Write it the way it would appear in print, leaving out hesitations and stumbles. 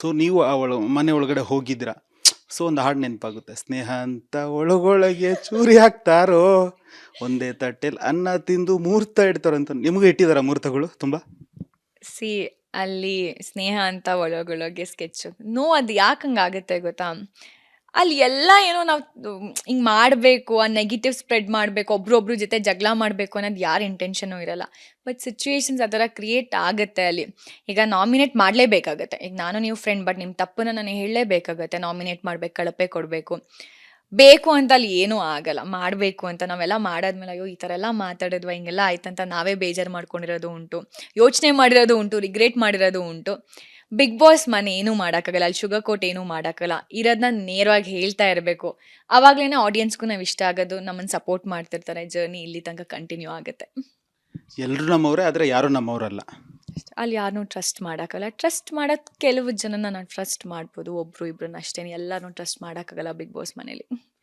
So ನೀವು ಆ ಮನೆ ಒಳಗಡೆ ಹೋಗಿದ್ದೀರಾ. ಸೊ ಒಂದು ಹಾಡು ನೆನಪಾಗುತ್ತೆ, ಸ್ನೇಹ ಅಂತ ಒಳಗೊಳಗೆ ಚೂರಿ ಹಾಕ್ತಾರೋ, ಒಂದೇ ತಟ್ಟೆಲಿ ಅನ್ನ ತಿಂದು ಮುಹೂರ್ತ ಇಡ್ತಾರೋ ಅಂತ. ನಿಮಗೂ ಇಟ್ಟಿದಾರ ಮುಹೂರ್ತಗಳು ತುಂಬಾ? ಸಿ ಅಲ್ಲಿ ಸ್ನೇಹ ಅಂತ ಒಳಗೊಳಗೆ ಸ್ಕೆಚ್ ಅದು ಯಾಕೆ ಹಂಗಾಗುತ್ತೆ ಗೊತ್ತಾ? ಅಲ್ಲಿ ಎಲ್ಲ ಏನೋ ನಾವು ಹಿಂಗ್ ಮಾಡಬೇಕು, ಆ ನೆಗೆಟಿವ್ ಸ್ಪ್ರೆಡ್ ಮಾಡಬೇಕು, ಒಬ್ರೊಬ್ರ ಜೊತೆ ಜಗಳ ಮಾಡಬೇಕು ಅನ್ನೋದು ಯಾರ ಇಂಟೆನ್ಷನು ಇರಲ್ಲ. ಬಟ್ ಸಿಚುವೇಶನ್ಸ್ ಆ ಥರ ಕ್ರಿಯೇಟ್ ಆಗುತ್ತೆ ಅಲ್ಲಿ. ಈಗ ನಾಮಿನೇಟ್ ಮಾಡಲೇಬೇಕಾಗತ್ತೆ. ಈಗ ನಾನು ನೀವು ಫ್ರೆಂಡ್, ಬಟ್ ನಿಮ್ಮ ತಪ್ಪನ್ನ ನಾನು ಹೇಳಲೇಬೇಕಾಗತ್ತೆ. ನಾಮಿನೇಟ್ ಮಾಡ್ಬೇಕು, ಕಳಪೆ ಕೊಡಬೇಕು. ಬೇಕು ಅಂತ ಅಲ್ಲಿ ಏನೂ ಆಗಲ್ಲ. ಮಾಡಬೇಕು ಅಂತ ನಾವೆಲ್ಲ ಮಾಡಾದ್ಮೇಲೆ ಅಯ್ಯೋ ಈ ಥರ ಎಲ್ಲ ಮಾತಾಡಿದ್ವಾ, ಹಿಂಗೆಲ್ಲ ಆಯ್ತಂತ ನಾವೇ ಬೇಜಾರು ಮಾಡ್ಕೊಂಡಿರೋದು ಉಂಟು, ಯೋಚನೆ ಮಾಡಿರೋದು ಉಂಟು, ರಿಗ್ರೆಟ್ ಮಾಡಿರೋದು ಉಂಟು. ಬಿಗ್ ಬಾಸ್ ಮನೆ ಏನೂ ಮಾಡೋಕ್ಕಾಗಲ್ಲ, ಅಲ್ಲಿ ಶುಗರ್ ಕೋಟ್ ಏನೂ ಮಾಡೋಕ್ಕಲ್ಲ. ಇರೋದನ್ನ ನೇರವಾಗಿ ಹೇಳ್ತಾ ಇರಬೇಕು. ಆವಾಗಲೇ ಆಡಿಯನ್ಸ್ಗೂ ನಾವು ಇಷ್ಟ ಆಗೋದು, ನಮ್ಮನ್ನು ಸಪೋರ್ಟ್ ಮಾಡ್ತಿರ್ತಾರೆ. ಜರ್ನಿ ಇಲ್ಲಿ ತನಕ ಕಂಟಿನ್ಯೂ ಆಗುತ್ತೆ. ಎಲ್ಲರೂ ನಮ್ಮವರೇ, ಆದರೆ ಯಾರೂ ನಮ್ಮವರಲ್ಲ. ಅಲ್ಲಿ ಯಾರನ್ನೂ ಟ್ರಸ್ಟ್ ಮಾಡೋಕ್ಕಲ್ಲ. ಟ್ರಸ್ಟ್ ಮಾಡೋದು ಕೆಲವು ಜನನ ನಾವು ಟ್ರಸ್ಟ್ ಮಾಡ್ಬೋದು, ಒಬ್ರು ಇಬ್ರನ್ನ ಅಷ್ಟೇ. ಎಲ್ಲರನ್ನೂ ಟ್ರಸ್ಟ್ ಮಾಡೋಕ್ಕಾಗಲ್ಲ ಬಿಗ್ ಬಾಸ್ ಮನೇಲಿ.